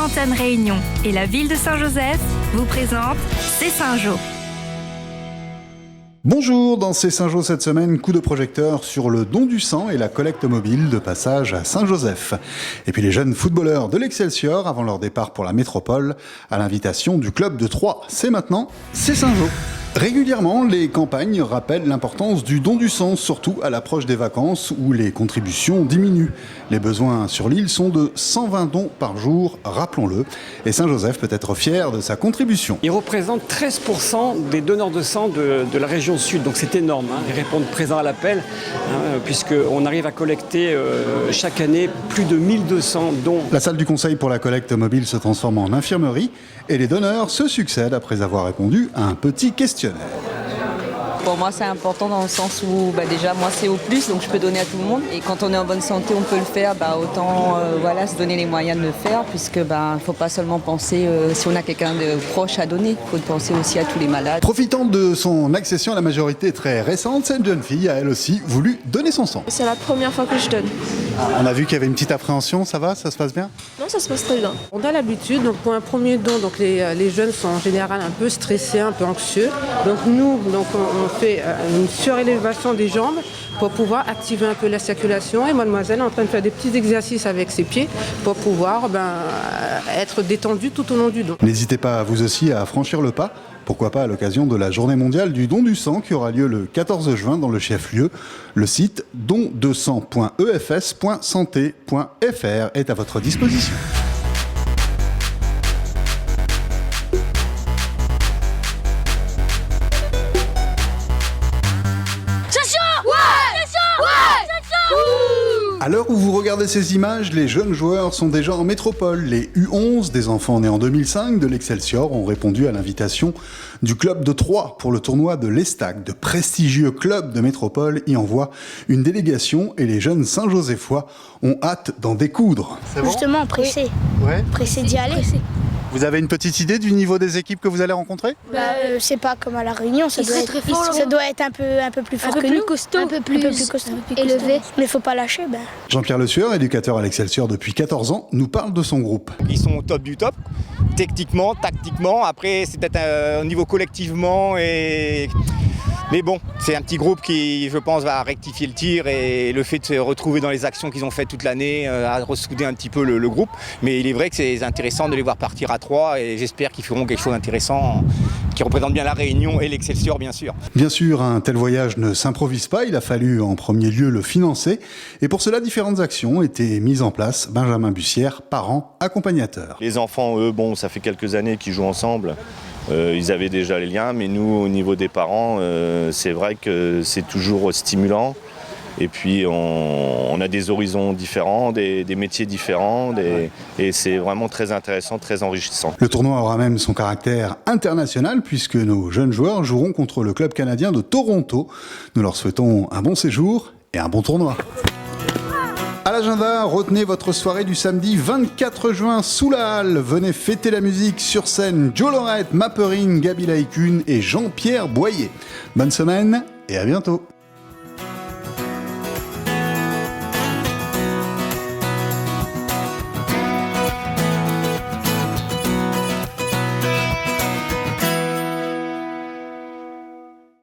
Antenne Réunion et la ville de Saint-Joseph vous présentent C'est Saint-Jo. Bonjour, dans C'est Saint-Jo cette semaine, coup de projecteur sur le don du sang et la collecte mobile de passage à Saint-Joseph. Et puis les jeunes footballeurs de l'Excelsior avant leur départ pour la métropole à l'invitation du club de Troyes. C'est maintenant, C'est Saint-Jo. Régulièrement, les campagnes rappellent l'importance du don du sang, surtout à l'approche des vacances où les contributions diminuent. Les besoins sur l'île sont de 120 dons par jour, rappelons-le. Et Saint-Joseph peut être fier de sa contribution. Il représente 13% des donneurs de sang de la région sud, donc c'est énorme. Ils répondent présents à l'appel, puisqu'on arrive à collecter chaque année plus de 1200 dons. La salle du conseil pour la collecte mobile se transforme en infirmerie et les donneurs se succèdent après avoir répondu à un petit questionnaire. Pour moi, c'est important dans le sens où déjà, moi, c'est au plus, donc je peux donner à tout le monde. Et quand on est en bonne santé, on peut le faire, autant se donner les moyens de le faire, puisque faut pas seulement penser, si on a quelqu'un de proche à donner, il faut penser aussi à tous les malades. Profitant de son accession à la majorité très récente, cette jeune fille a elle aussi voulu donner son sang. C'est la première fois que je donne. On a vu qu'il y avait une petite appréhension, ça va? Ça se passe bien? Non, ça se passe très bien. On a l'habitude, donc pour un premier don, donc les jeunes sont en général un peu stressés, un peu anxieux. Donc nous, on fait une surélévation des jambes pour pouvoir activer un peu la circulation. Et mademoiselle est en train de faire des petits exercices avec ses pieds pour pouvoir être détendue tout au long du don. N'hésitez pas vous aussi à franchir le pas. Pourquoi pas à l'occasion de la journée mondiale du don du sang qui aura lieu le 14 juin dans le chef-lieu. Le site don2sang.efs.santé.fr est à votre disposition. À l'heure où vous regardez ces images, les jeunes joueurs sont déjà en métropole. Les U11 des enfants nés en 2005 de l'Excelsior ont répondu à l'invitation du club de Troyes pour le tournoi de l'Estac. De prestigieux clubs de métropole y envoient une délégation et les jeunes Saint-Joséphois ont hâte d'en découdre. C'est bon ? Justement, pressé. Oui. Ouais. Pressé d'y aller. Vous avez une petite idée du niveau des équipes que vous allez rencontrer ? C'est pas comme à la Réunion, ça doit être un peu plus fort que nous. Costaud. Un peu plus élevé. Mais faut pas lâcher. Jean-Pierre Le Sueur, éducateur à l'Excelsior depuis 14 ans, nous parle de son groupe. Ils sont au top du top, techniquement, tactiquement. Après, c'est peut-être au niveau collectivement. Mais bon, c'est un petit groupe qui, je pense, va rectifier le tir et le fait de se retrouver dans les actions qu'ils ont faites toute l'année a ressouder un petit peu le groupe. Mais il est vrai que c'est intéressant de les voir partir à Troyes et j'espère qu'ils feront quelque chose d'intéressant qui représente bien la Réunion et l'Excelsior, bien sûr. Bien sûr, un tel voyage ne s'improvise pas. Il a fallu en premier lieu le financer. Et pour cela, différentes actions ont été mises en place. Benjamin Bussière, parent, accompagnateur. Les enfants, eux, ça fait quelques années qu'ils jouent ensemble. Ils avaient déjà les liens, mais nous, au niveau des parents, c'est vrai que c'est toujours stimulant. Et puis, on a des horizons différents, des métiers différents, et c'est vraiment très intéressant, très enrichissant. Le tournoi aura même son caractère international, puisque nos jeunes joueurs joueront contre le club canadien de Toronto. Nous leur souhaitons un bon séjour et un bon tournoi. À l'agenda, retenez votre soirée du samedi 24 juin sous la halle. Venez fêter la musique sur scène. Joe Lorette, Mapperine, Gabi Laikun et Jean-Pierre Boyer. Bonne semaine et à bientôt.